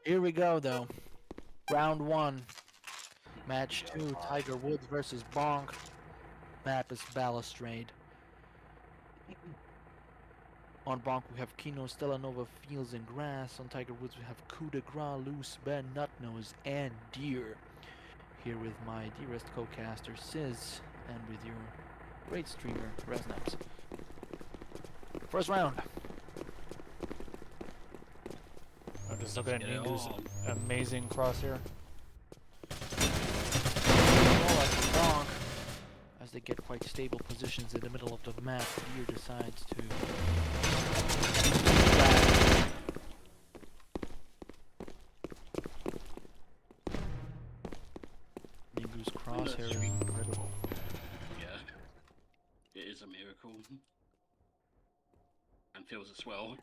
Here we go, though. Round 1. Match 2. Tiger Woods versus BONK. Map is Balustrade. On BONK we have Kino, Stellanova, Fields, and Grass. On Tiger Woods we have Coup de Gras, Loose, Ben, Nutnose, and Deer. Here with my dearest co-caster, Sizz, and with your great streamer, Resnaps. First round. I'm just looking at Nindu's amazing crosshair. Roll at the BONK. As they get quite stable positions in the middle of the map, Deer decides to Nindu's crosshair is incredible. Yeah, it is a miracle. And feels as well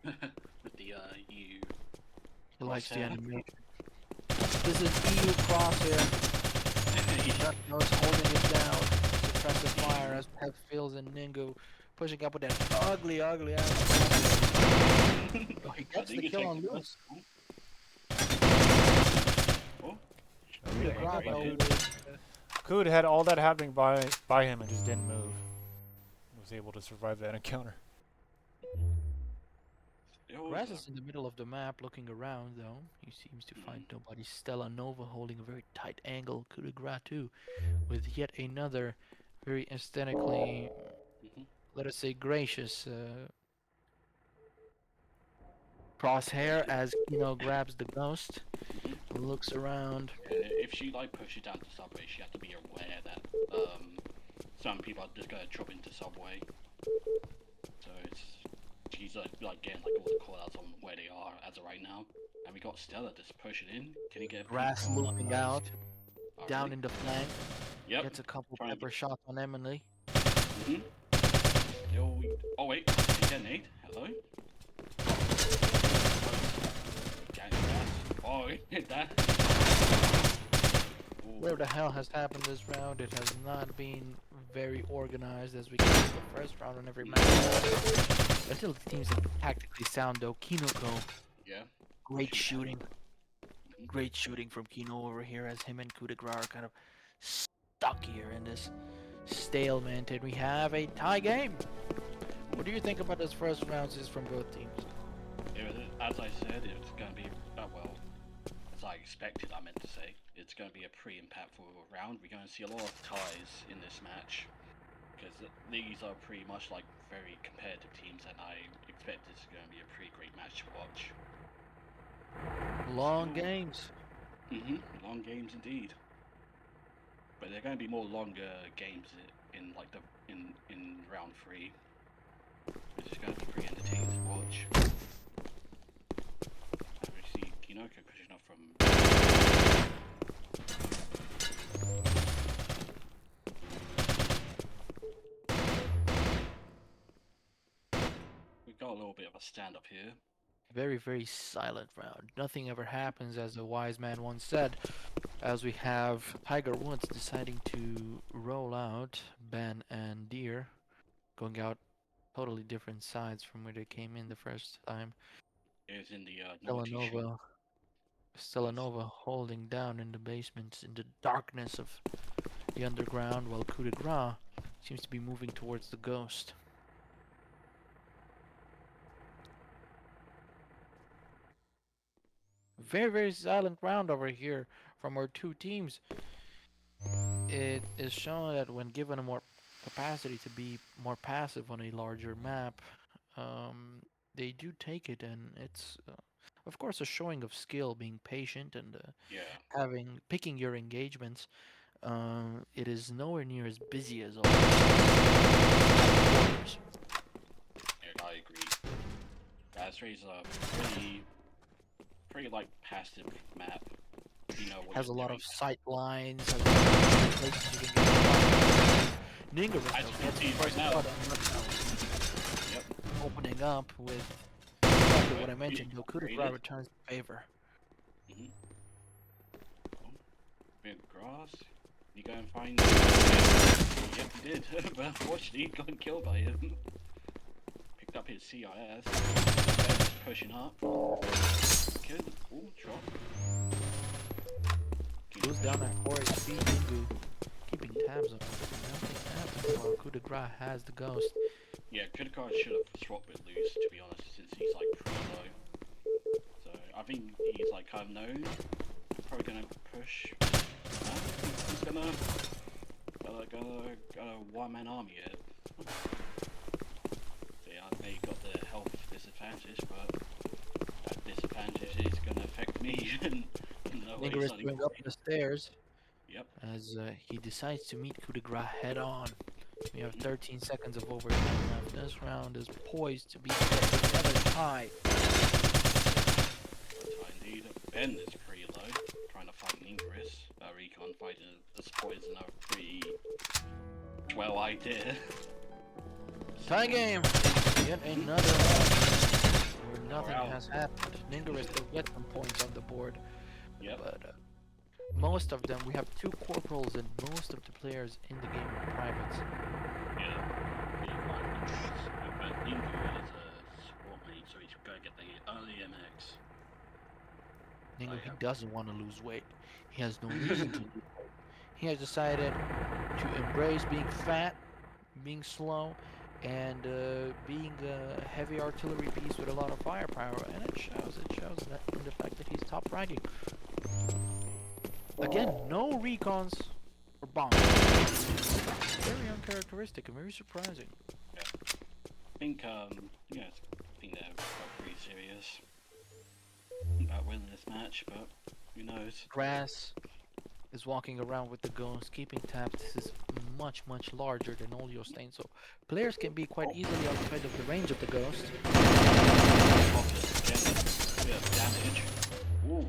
with the EU. He likes the animation. This is EU crosshair. Nutnose holding it down. Suppressive fire as we have Fields and Ningu pushing up with that ugly ass. Oh, he gets the kill on Loose. Kud had all that happening by him and just didn't move. He was able to survive that encounter. Grass is in the middle of the map looking around though. He seems to find nobody. Stellanova holding a very tight angle. Coup de Gras too. With yet another very aesthetically, let us say, gracious crosshair as Kino grabs the ghost. Looks around. If she like pushes down to subway, she has to be aware that some people are just gonna drop into subway. So she's like getting like all the callouts on where they are as of right now. And we got Stella just pushing in. Can he get Grass looping out down in the flank? Yep. Gets a couple pepper shots on Emily. Oh wait, did he get nade? Hello? Oh, he hit that. Where the hell has happened this round? It has not been very organized as we get to the first round on every match. But still, the teams are tactically sound though. Kino go. Yeah. Great shooting. Great shooting from Kino over here as him and Coup de Gras are kind of stuck here in this stalemate. And we have a tie game. What do you think about this first round from both teams? As I said, it's going to be, well, as I expected, I meant to say. It's going to be a pretty impactful round. We're going to see a lot of ties in this match. Because these are pretty much like very competitive teams, and I expect this is going to be a pretty great match to watch. Long games. Long games indeed. But they're going to be more longer games in like in round 3. Which is going to be pretty entertaining to watch. And we see Kinoko pushing up from. We've got a little bit of a stand-up here. Very, very silent round. Nothing ever happens, as a wise man once said, as we have Tiger Woods deciding to roll out Ben and Deer, going out totally different sides from where they came in the first time. It's in the Stellanova holding down in the basement, in the darkness of the underground, while Coup de Gras seems to be moving towards the ghost. Very, very silent round over here from our two teams. It is shown that when given a more capacity to be more passive on a larger map, they do take it, and it's of course a showing of skill, being patient and picking your engagements. It is nowhere near as busy as all the others. Yeah, I agree. Balustrade's a pretty like passive map. You know what has a lot of sight lines. Ninga right now. Yep. Opening up with exactly what I mentioned. Coup de Gras returns the favor. Bit of grass. You go and find. Yep, he did. But unfortunately, he got killed by him. Picked up his CIS. Pushing up. Good. Ooh, drop. down at 4 HP. Ningu keeping tabs on everything. Nothing happens while coup de grace has the ghost. Yeah, Kudakar should have swapped with Loose, to be honest, since he's like pretty low. So I think he's like kind of known. Probably gonna push. He's gonna one-man army it. So yeah, I may got the health disadvantage, but that disadvantage is gonna affect me. And no way Ningu is it's going up the stairs Yep. as he decides to meet coup de grace head on. We have 13 seconds of overtime left. This round is poised to be another tie. Indeed, Ben is pretty low, trying to fight Ingress. Recon fighting a support is another pretty well idea. Tie game! Yet another one where nothing has happened. Ningarist still gets some points on the board. Yep. But most of them, we have 2 corporals and most of the players in the game are privates. Yeah. But Ingu is a support mate, so he's going to get the early MX. Ningu, he doesn't want to lose weight. He has no reason to lose weight. He has decided to embrace being fat, being slow, and being a heavy artillery piece with a lot of firepower, and it shows. It shows that in the fact that he's top ranking. Again, no recons for BONK. Very uncharacteristic and very surprising. Yeah. I think I think they're pretty serious about winning this match, but who knows? Grass is walking around with the ghost, keeping tabs. This is much larger than all your stains, so players can be quite easily outside of the range of the ghost. Damage. Ooh,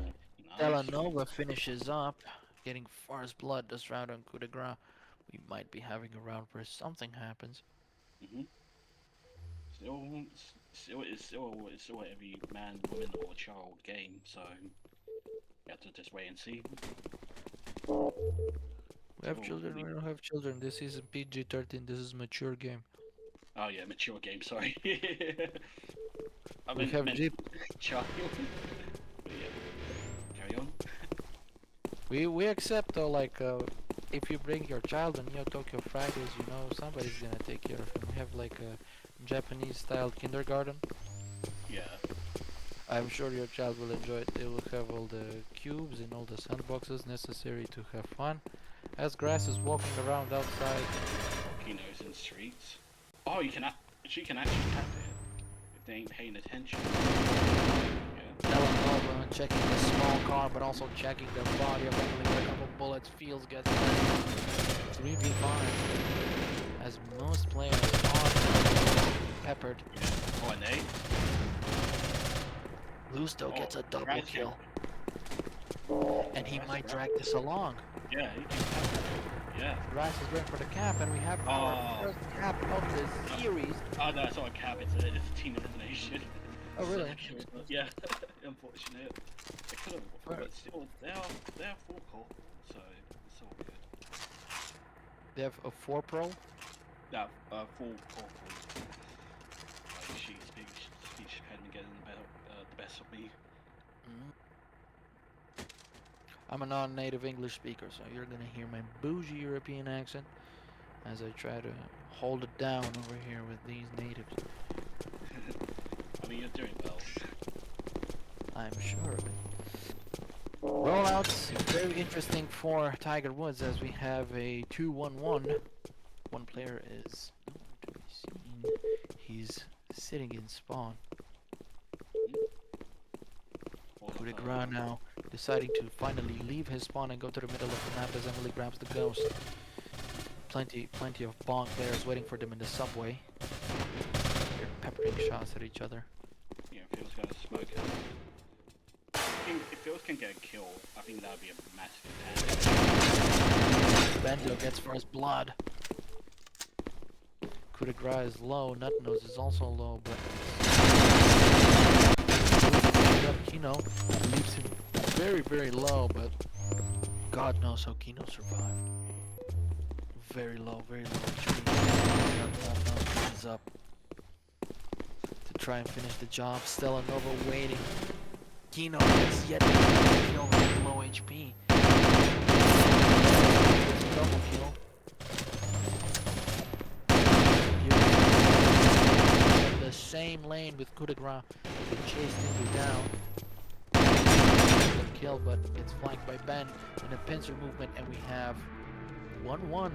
nice. Telenova finishes up, getting first blood this round on coup de grace. We might be having a round where something happens. It's still every man, woman, or child game, so you have to just wait and see. We have children, we don't have children. This isn't PG-13, this is mature game. Oh yeah, mature game, sorry. I We have Jeep. Child. But yeah, carry on. We accept though, like, if you bring your child on Neotokyo Fridays, you know, somebody's gonna take care of him. We have like a Japanese-style kindergarten. Yeah. I'm sure your child will enjoy it. They will have all the cubes and all the sandboxes necessary to have fun. As Grass is walking around outside. Kino's in streets. Oh, she can actually tap it if they ain't paying attention. Yeah. Telenova checking the small car, but also checking the body of Emily with a couple bullets. Fields gets 3v5. As most players are peppered. Yeah. Oh, and they? Lusto gets a double drag kill. And he That's might right. drag this along. Yeah, he can tap it. Yeah. Grass is going for the cap, and we have our first cap of the series. Oh no, it's not a cap, it's a team elimination. Oh really? Yeah, unfortunate. They could have, but still, they're full call, so it's all good. They have a 4 pro. No, full call. She had been getting the best of me. I'm a non-native English speaker, so you're gonna hear my bougie European accent as I try to hold it down over here with these natives. I mean, you're doing well. I'm sure of it. Rollouts, very interesting for Tiger Woods as we have a 2-1-1. One player is nowhere to be seen. He's sitting in spawn. Coup de grace now, deciding to finally leave his spawn and go to the middle of the map as Emily grabs the ghost. Plenty of BONK players waiting for them in the subway. They're peppering shots at each other. Yeah, Fields got a smoke. If Fields can get a kill, I think that would be a massive advantage. Bendo gets first blood. Coup de grace is low, Nutnose is also low, but Kino leaves him very low, but God knows how Kino survived. Very low HP. Nutnose is up to try and finish the job. Telenova waiting. Kino gets yet another kill with low HP. lane with coup de grace. They chase Ningu down. The kill, but it's flanked by Ben in a pincer movement, and we have 1-1.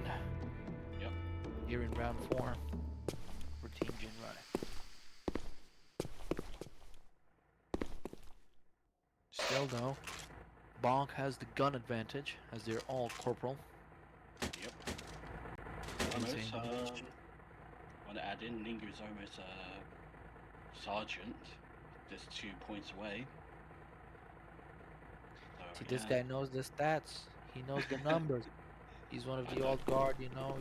Yep. Here in round 4 for Team Jinrai. Still though, BONK has the gun advantage as they're all corporal. Yep. He's Almost, a- want to add in, Ningu's almost sergeant, just 2 points away. So, See, this guy knows the stats. He knows the numbers. He's one of I the know. old guard, you know.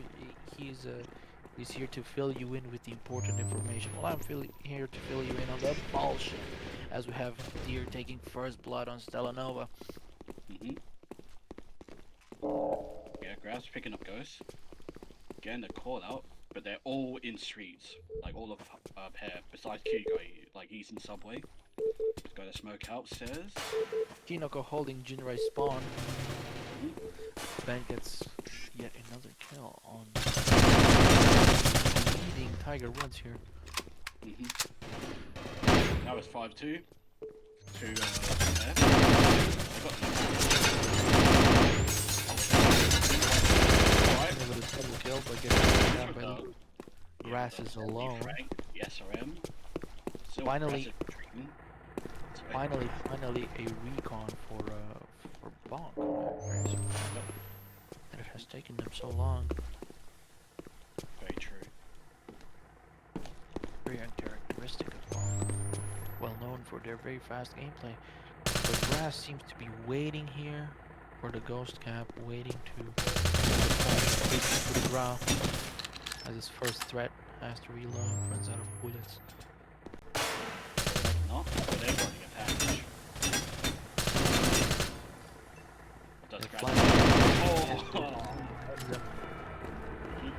He's here to fill you in with the important information. Well, I'm here to fill you in on the bullshit, as we have Deer taking first blood on Stellanova. Yeah, Grab's picking up Ghosts, getting the call out, but they're all in streets, like all of pair, besides Kyugo, like he's in subway. Got a smoke outstairs. Kinoko holding Jinrai spawn. Ben gets yet another kill on leading Tiger Woods here. That was 5-2 to there. With a double kill, but getting down by the grasses alone. The SRM. Still Finally, aggressive treatment. finally a recon for BONK. Very surprised that it has taken them so long. Very true. Very uncharacteristic of BONK. Well known for their very fast gameplay. The grass seems to be waiting here for the ghost cap, waiting to the ground as his first threat has to reload, runs out of bullets. Not, but they're running a package. Does They're Grab? flying. Oh!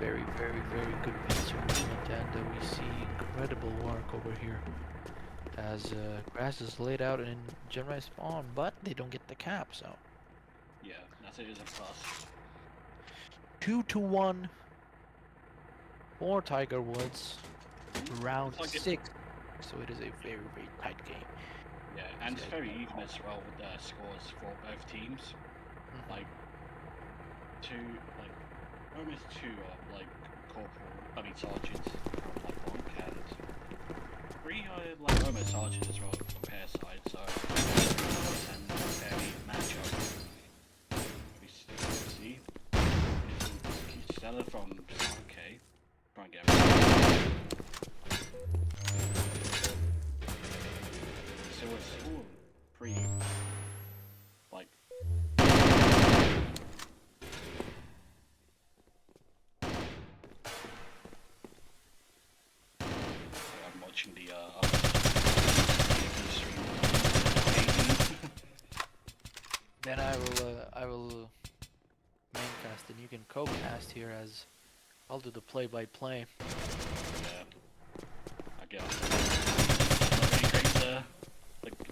Very, very, very good pincer movement, and we see incredible work over here as grass is laid out in Jinrai spawn, but they don't get the cap, so Yeah, that's it is a plus. 2-1 for Tiger Woods, round It's like 6. So it is a very, very tight game. Yeah, and it's very even as well with the scores for both teams. Like almost two are like sergeants from like BONK, and 3 are like almost sergeants as well from pair side, so and very matchup. We see Stella from BONK try and get so it's all pretty like I'm watching the Then I will maincast and you can co-cast here as I'll do the play-by-play. Yeah. I get not really great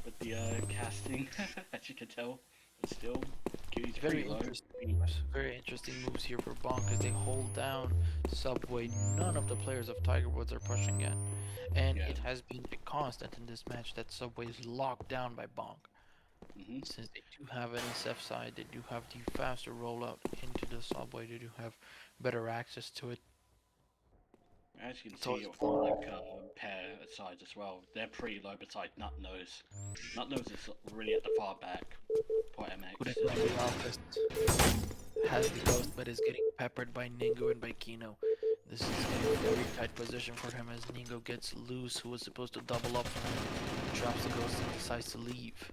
with the casting, as you can tell, but still, Q's pretty low. Very interesting moves here for BONK as they hold down Subway. None of the players of Tiger Woods are pushing in. And Yeah. it has been a constant in this match that Subway is locked down by BONK. Since they do have an SF side, they do have the faster rollout into the Subway, they do have better access to it. As you can So see it's on like pair sides as well, they're pretty low beside Nut Nose. Nut Nose is really at the far back. Poor MX. Has the ghost but is getting peppered by Ningo and by Kino. This is a very tight position for him as Ningo gets loose, who was supposed to double up for him, drops the ghost and decides to leave.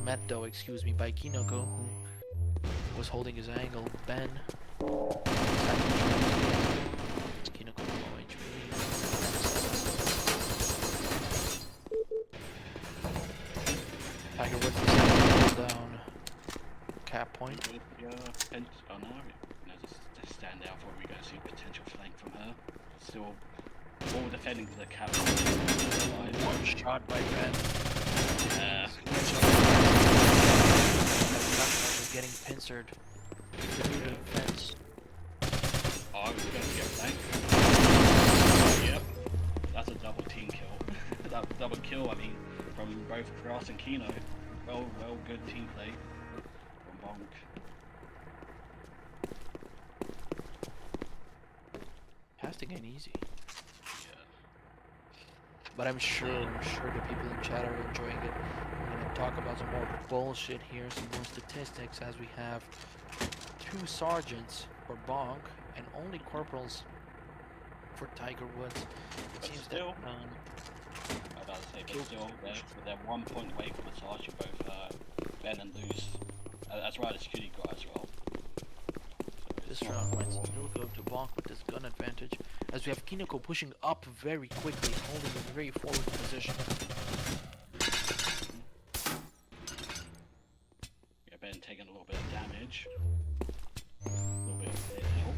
Met though, excuse me, by Kinoko, who was holding his angle. Ben. Kinoko low HP. Tiger Woods is down. Cap point. Oh no, just stand out for we going to see potential flank from her. Still all defending the cap. One shot by Ben. Is getting pincered. The fence. Oh, I was going to get flank. still, I mean, from both Grass and Kino, well, good team play from BONK. Casting ain't easy. Yeah. But I'm sure the people in chat are enjoying it. We're gonna talk about some more bullshit here, some more statistics, as we have 2 sergeants for BONK and only corporals for Tiger Woods. It But seems still, that I'm about to say, but still, they're 1 point away from a sergeant, both Ben and Luce, as well as Cutie Guy as well. this round might still go to BONK with this gun advantage, as we have Kinoko pushing up very quickly, holding a very forward position. Yeah, Ben taking a little bit of damage, a little bit of help,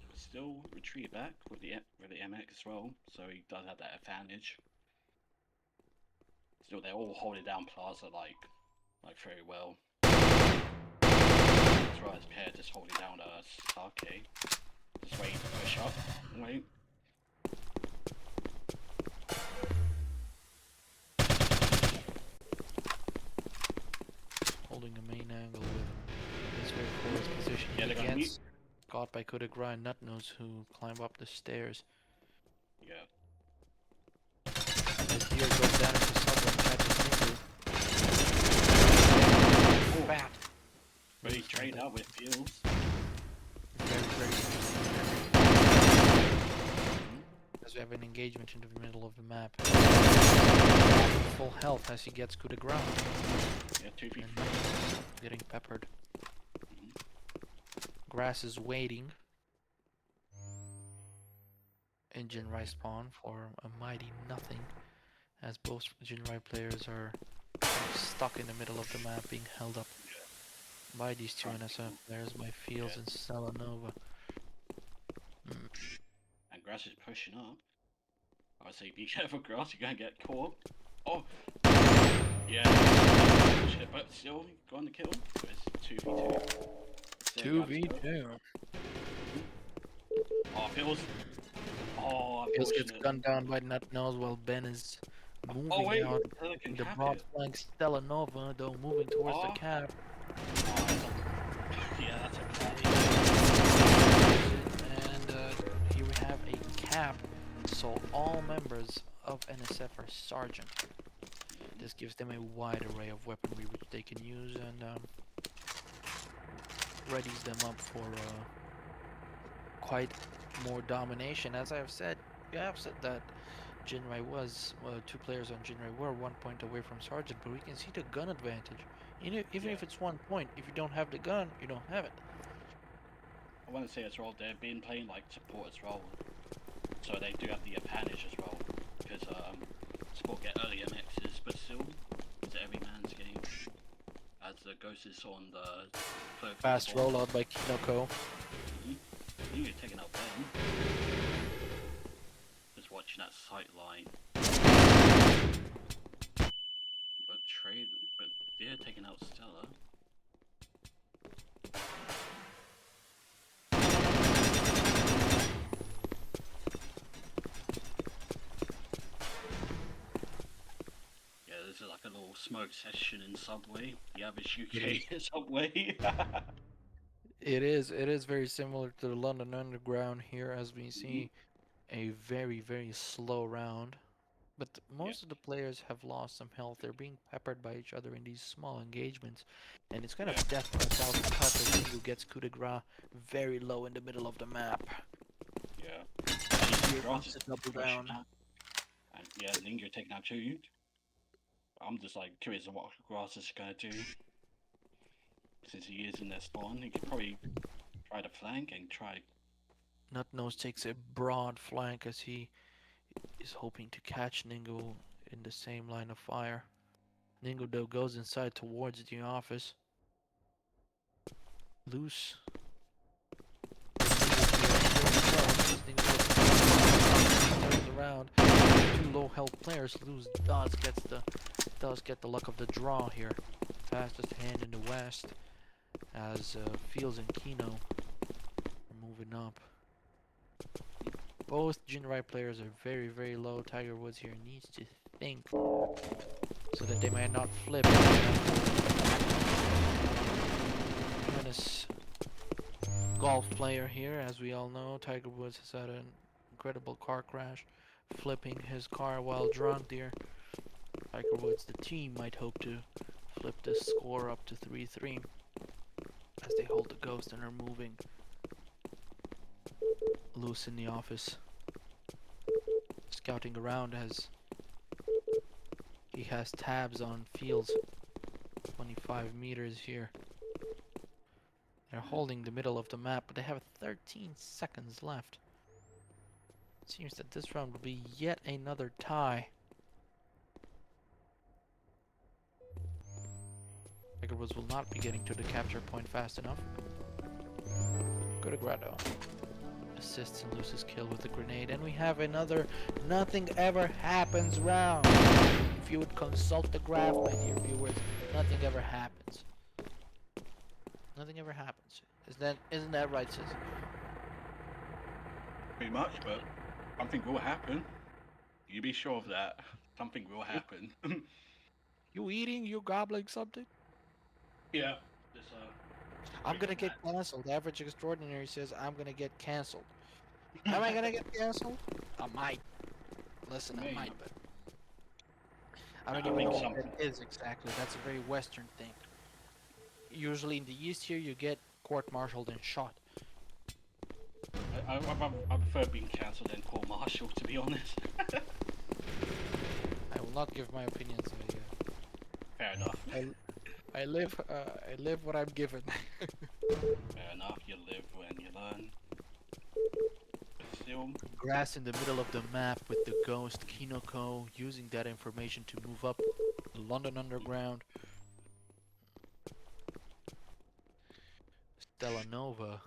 but still retreat back with the MX as well, so he does have that advantage. Still, they're all holding down Plaza like very well. As well as Pear just holding down Sake, just waiting to push up. Wait. Holding the main angle with his very forward position. Yeah, He they're gonna meet. gets caught by coup de grace and Nutnose, who climb up the stairs. Yeah. As Deer goes down into subway and catches Ningu. Oh, Bat! but he traded out with Fields. Very, very interesting. As we have an engagement into the middle of the map. Full health as he gets coup de grace. Yeah, 2v3. And Nutnose getting peppered. Grass is waiting. In Jinrai spawn for a mighty nothing, as both Jinrai players are kind of stuck in the middle of the map, being held up by these 2 NSF players, by Fields and Selenova. And Grass is pushing up. I would say be careful, Grass, you're gonna get caught. Oh! Yeah, but still, going to kill. So it's 2v2. 2v2. Oh, Fields. Oh, Fields gets unfortunate. gunned down by Nutnose while Ben is moving Oh, wait, out. Stella can The cap broad it. flank Stelanova, though, moving towards the Oh. cap. Yeah, that's a cap. And here we have a cap, so all members of NSF are sergeant. This gives them a wide array of weaponry which they can use, and readies them up for quite more domination. As I have said, that Jinrai was, 2 players on Jinrai were 1 point away from sergeant, but we can see the gun advantage. Even if it's 1 point, if you don't have the gun, you don't have it. I want to say as well, they've been playing like support as well, so they do have the advantage as well, because support get early MXs, but still, it's every man's game. As the Ghost is on the Fast rollout by Kinoko. You're taking out Ben. Just watching that sight line. But they're taking out Stella. Yeah, this is like a little smoke session in Subway. The average UK Subway. It is very similar to the London Underground here, as we see a very, very slow round. But most of the players have lost some health. They're being peppered by each other in these small engagements. And it's kind of death by a thousand cuts as Ningu gets coup de grace very low in the middle of the map. Yeah. Here Grass comes is the double pushing down. out. And yeah, Linger taking out 2. I'm just like curious of what Grass is gonna do. Since he is in their spawn, he could probably try to flank and try. Nutnose takes a broad flank as he is hoping to catch Ningu in the same line of fire. Ningu though goes inside towards the office. Loose. Turns around. 2 low health players. Loose does get the luck of the draw here. Fastest hand in the West, as Fields and Kino are moving up. Both Jinrai players are very, very low. Tiger Woods here needs to think, so that they might not flip. Famous golf player here, as we all know, Tiger Woods has had an incredible car crash, flipping his car while drunk there. Tiger Woods, the team, might hope to flip this score up to 3-3 as they hold the ghost and are moving loose in the office, scouting around as he has tabs on fields 25 meters here. They're holding the middle of the map, but they have 13 seconds left. It seems that this round will be yet another tie. Tiger Woods will not be getting to the capture point fast enough. Go to Grado. Assists and loses kill with the grenade, and we have another nothing ever happens round. If you would consult the graph, my dear viewers, nothing ever happens. Nothing ever happens. Isn't that right, sis? Pretty much, but something will happen. You be sure of that. Something will happen. You eating? You gobbling something? Yeah. This I'm gonna get cat. cancelled. Average Extraordinary says I'm gonna get cancelled. Am I gonna get cancelled? I might. Listen, I Maybe. might, but I don't I even think know what something. that is exactly. That's a very Western thing. Usually in the East here, you get court-martialed and shot. I prefer being cancelled than court-martial, to be honest. I will not give my opinions. Fair enough. I live what I'm given. Fair enough. You live when you learn. But still, Grass in the middle of the map with the ghost Kinoko using that information to move up the London Underground. Stellanova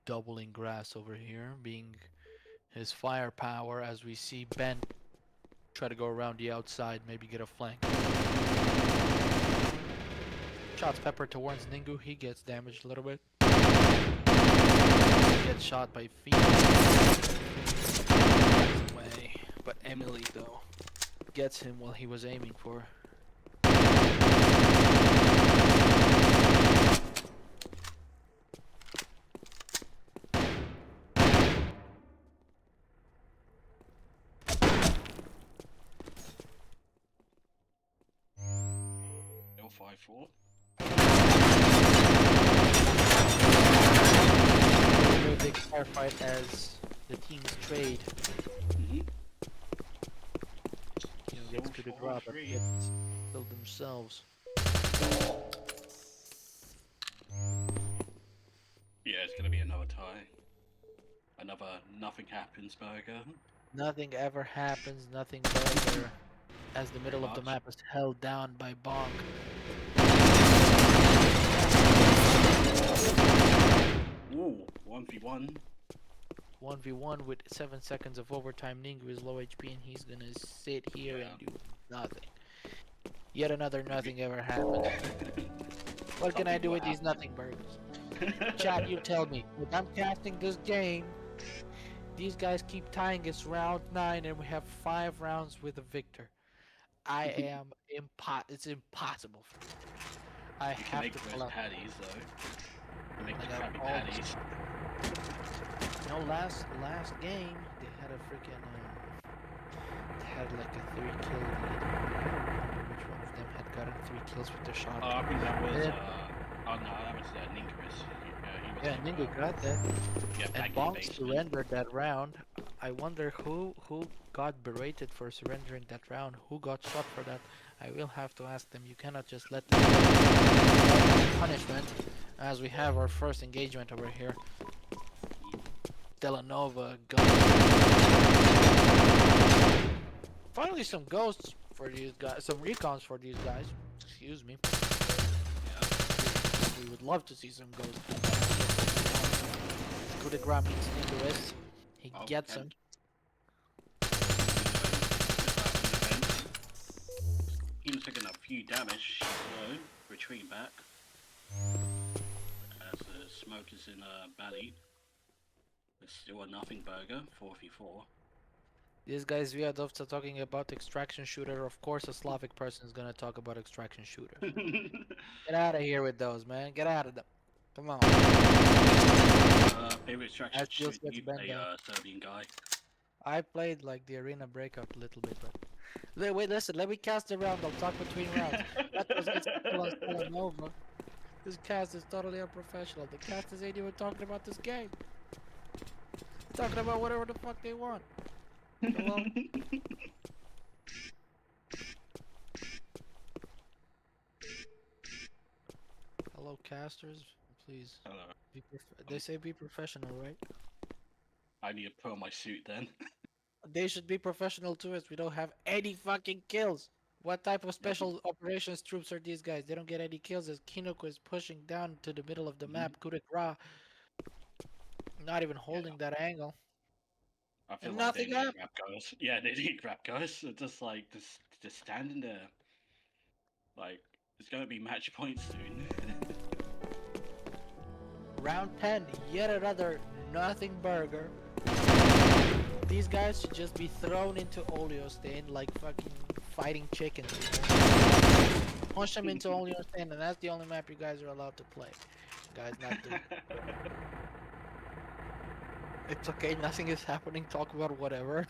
doubling grass over here, being his firepower as we see Ben try to go around the outside, maybe get a flank. Shots peppered towards Ningu, he gets damaged a little bit. Gets shot by feet. Away. But Emily though gets him while he was aiming for. L54. Very big firefight as the teams trade. Gets to the drop and gets killed themselves. Yeah, it's gonna be another tie. Another nothing happens burger. Nothing ever happens, nothing better, as the middle of the map is held down by BONK. Ooh, 1v1. 1v1 with 7 seconds of overtime. Ningu is low HP and he's gonna sit here and do nothing. Yet another nothing ever happened. What can I do with these nothing burgers? Chat, you tell me. If I'm casting this game, these guys keep tying. It's round 9 and we have 5 rounds with a victor. It's impossible for me. I You can have make to those pull out. patties though. You can make the I got Krabby all Patties. No, last game they had a freaking they had like a 3 kill lead. I don't remember which one of them had gotten 3 kills with the shot. I think that was Yeah. oh no, that was Ninkerus. He Yeah, was Ningu got that. yeah, And back in BONK basement. surrendered that round. I wonder who got berated for surrendering that round. Who got shot for that? I will have to ask them. You cannot just let them punishment, as we have our first engagement over here. Delanova finally some ghosts for these guys, some recons for these guys. Excuse me. We would love to see some ghosts. Coup de grace meets Ninguist. He gets him. He was taking a few damage, so retreat back. As the smoke is in a baddie. It's still a nothing burger, 4v4. These guys we are talking about extraction shooter. Of course, a Slavic person is gonna talk about extraction shooter. Get out of here with those, man. Get out of them. Come on. Favorite extraction As Jules shoot gets you bent play, down. Serbian guy. I played like the arena breakup a little bit, but wait, listen. Let me cast a round. I'll talk between rounds. That was gets kill on Nova. This cast is totally unprofessional. The casters ain't even talking about this game. They're talking about whatever the fuck they want. Hello? Hello, casters. Please. Hello. They say be professional, right? I need to put on my suit then. They should be professional too, as we don't have any fucking kills. What type of special operations troops are these guys? They don't get any kills as Kinoko is pushing down to the middle of the map. Coup de grace. Not even Yeah, holding that angle. I feel And like they nothing need happened. grab guys. Yeah, they need grab guys. They're just like just standing there. Like it's gonna be match point soon. Round 10, yet another nothing burger. These guys should just be thrown into Oleo stain like fucking fighting chickens. You know? Push them into Oleo stain, and that's the only map you guys are allowed to play. Guys, not doing. It's okay, nothing is happening. Talk about whatever.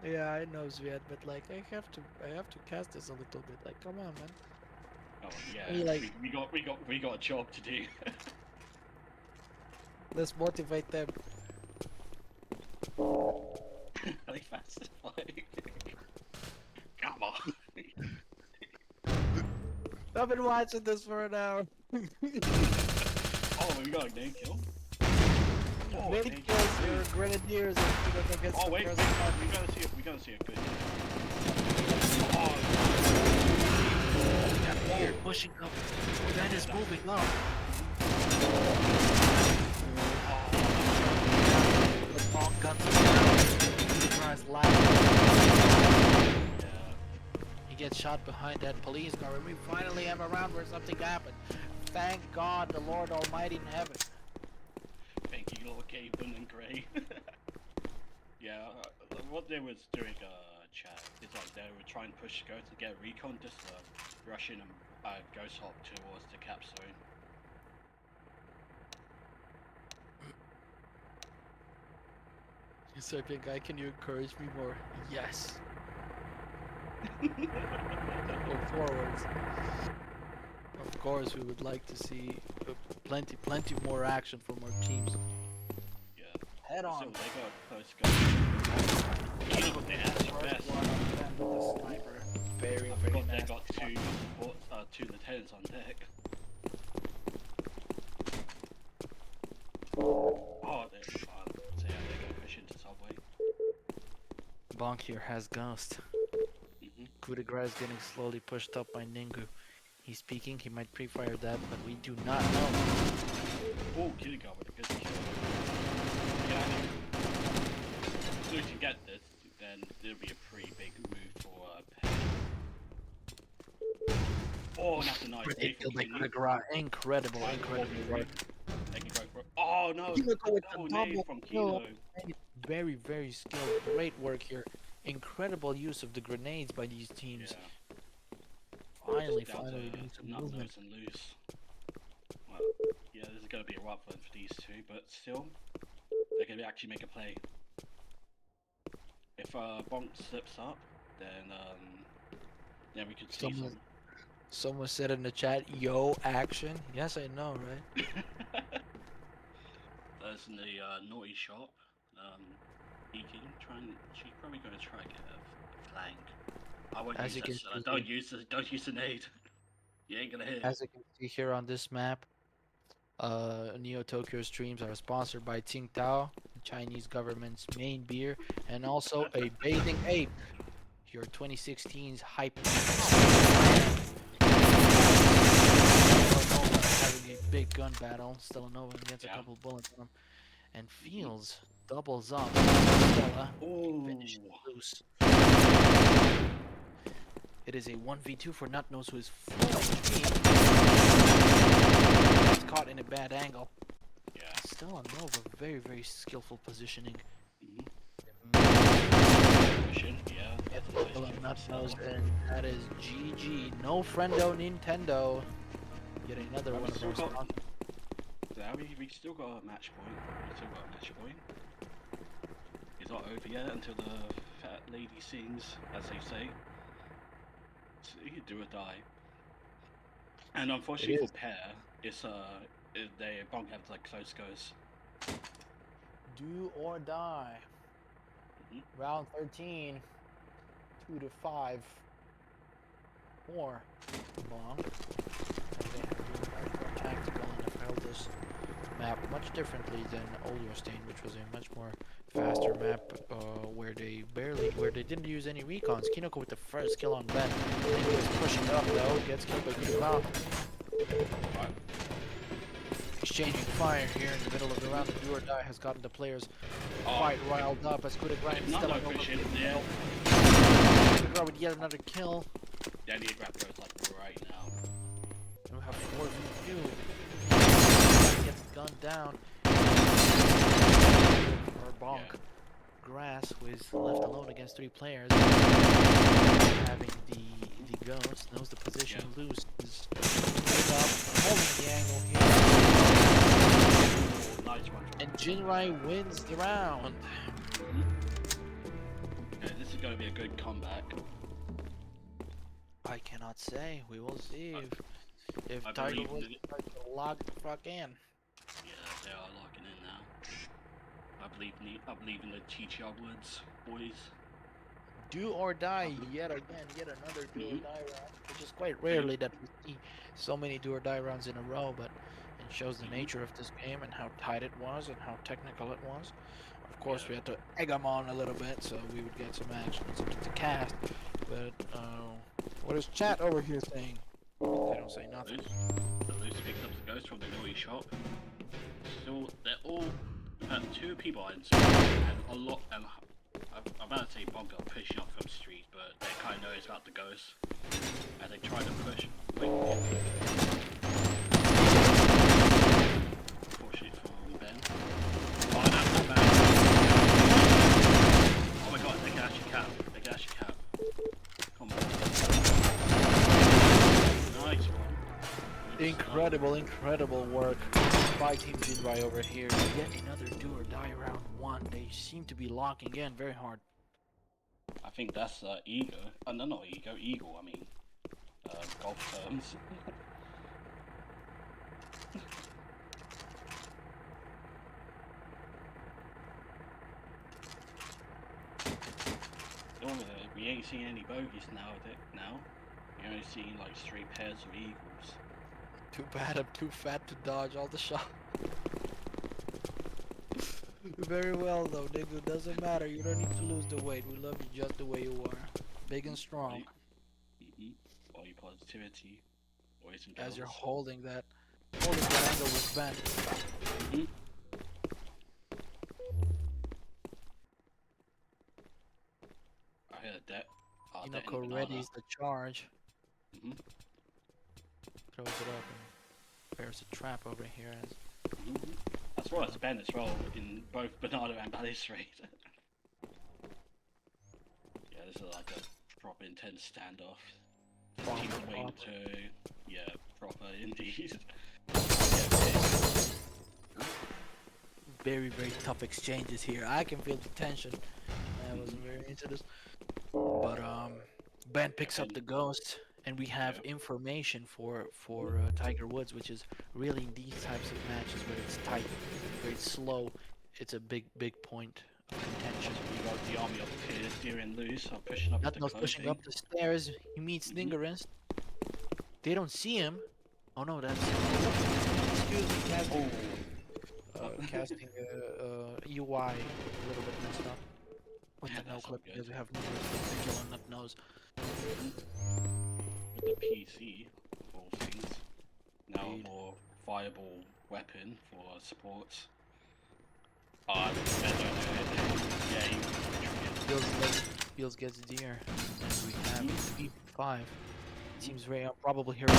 Yeah, I know, Zviad, but like, I have to cast this a little bit. Like, come on, man. Oh yeah, I mean, like, we got a job to do. let's motivate them. Like fast like come on. I've been watching this for an hour. Oh, we got a name kill. Oh, Many name kills kill. here, grenadiers, and against Oh the wait, girls. we gotta see a good. Oh, Here, pushing up. That is moving up. The BONK guns are down. Surprise live. yeah. He gets shot behind that police car, and we finally have a round where something happened. Thank God, the Lord Almighty in heaven. Thank you, Lord Gaben and Gray. Yeah, what they was doing, chat, is like they were trying to push Go to get recon, just rush in and ghost hop towards the cap zone. Serbian guy, can you encourage me more? Yes. Go forwards. Of course, we would like to see plenty more action from our teams. Yeah. Head So on. they got close go. You know what they had their best. First one on them with the sniper. Very, I very forgot they nasty. got two lieutenants on deck. Oh, they so yeah, they go push into subway. BONK here has Ghost. Coup de grace is getting slowly pushed up by Ningu. He's peeking, he might pre-fire that, but we do not know. Oh, Kitty got with a good kill. Yeah, so if you get this, then there'll be a pretty big move for Oh, that's a nice Great take kill from by Kingy. coup de grace. Incredible, Right, incredible right. work. They can go for Oh no! Kinoko with Double the nade double from kill. Kilo. Very, very skilled. Great work here. Incredible use of the grenades by these teams. Yeah. Finally Down to doing some nut movement. nose and loose. Well, yeah, this is gonna be a rough one for these two, but still, they can actually make a play. If BONK slips up, then we could see Someone said in the chat, "Yo, action." Yes, I know, right? There's in the naughty shop. Peeking, she's probably gonna try to get a flank. I won't As use you can that. see, Don't use the nade. You ain't gonna hit. as you can see here on this map, Neotokyo streams are sponsored by Tsingtao, the Chinese government's main beer, and also a bathing ape. Your 2016's hype. Having a big gun battle. Stelanova gets a couple bullets on him, and Fields doubles up. Stella finishes loose. It is a 1v2 for Nut Nose, who is full HP. He's caught in a bad angle. Yeah. Still on Nova, very, very skillful positioning. pushing. Yeah, that's a nice Kill kill him, for not Cell. nose, and that is GG. No friendo Nintendo. Getting another But one we of still our got. stock. Yeah, we still got a match point. We still got a match point. It's not over yet until the fat lady sings, as they say. So you do or die. And It unfortunately for is. pair, they BONK have like close goes. Do or die. Mhm. Round 13. 2 to 5. 4. Long. They have been much more tactical and have held this map much differently than Oliostein, which was a much more faster map where they didn't use any recons. Kinoko with the first kill on Ben. And he was pushing up though, gets killed by Kinoko. Right. Exchanging fire here in the middle of the round. The do or die has gotten the players Oh, quite riled up as Kuda Grind no, stepping no over. pushing. Yeah. Kuda with yet another kill. Yeah, I need to grab those like right now. And we have 4v2. Gets gunned down. Or BONK. Yeah. Grass was left alone against 3 players. Having the ghost knows the position loose. Is up, holding the angle here. Oh, nice one. And Jinrai wins the round. Okay, this is going to be a good comeback. I cannot say. We will see if I Tiger believe Woods in it. tries to lock the fuck in. Yeah, they are locking in now. I believe in the TTR Woods boys. Do or die yet again, yet another do or die round, which is quite rarely that we see so many do or die rounds in a row, but it shows the nature of this game and how tight it was and how technical it was. Of course, Yeah. we had to egg them on a little bit so we would get some action and something to cast. But what is chat over here saying? They don't say nothing. Loose picked up the ghost from the naughty shop. So they're all. We've had 2 people in street and a lot. And I'm about to say BONK are pushing up from street, but they kind of knows about the ghost, and they try to push. Wait, push it from Ben. Oh, that's not bad. Oh my god, they can actually cap. They can actually cap. Come on. Nice one. Incredible work by Team Jinrai over here. Yet another do or die round 1. They seem to be locking in very hard. I think that's ego. No, not ego. Eagle. I mean, golf terms. We ain't seeing any bogeys now. You're only seeing like straight pairs of eagles. Too bad I'm too fat to dodge all the shots. Very well though, nigga. Doesn't matter. You don't need to lose the weight. We love you just the way you are. Big and strong. Body positivity. Boys and girls. As you're holding that angle with Ben. I heard that. Kinoko readies the charge. Mhm. Throws it up and there's a trap over here. That's right, it's Ben as well in both Bernardo and Balustrade. Yeah, this is like a proper intense standoff. Teams waiting to, yeah, proper indeed. Very tough exchanges here. I can feel the tension. I wasn't very into this. But Ben picks up the ghost, and we have information for Tiger Woods, which is really in these types of matches where it's tight, where it's slow. It's a big point of contention. You got the army up here, steer and loose, are pushing up the Nutno's pushing up the stairs. He meets Ningarist. They don't see him. Oh no, that's excuse me, casting. Casting UI a little bit messed up with the no clip because we have Ningarist killing Nutnose. With the PC, of all things. Now a more viable weapon for supports. I don't know. Yeah, Fields gets deer, and we have 5. It seems very improbable here to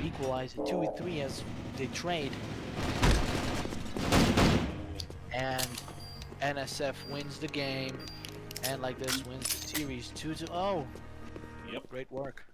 equalize it 2-3 as they trade. And NSF wins the game hand like this wins the series 2-0. Yep. Great work.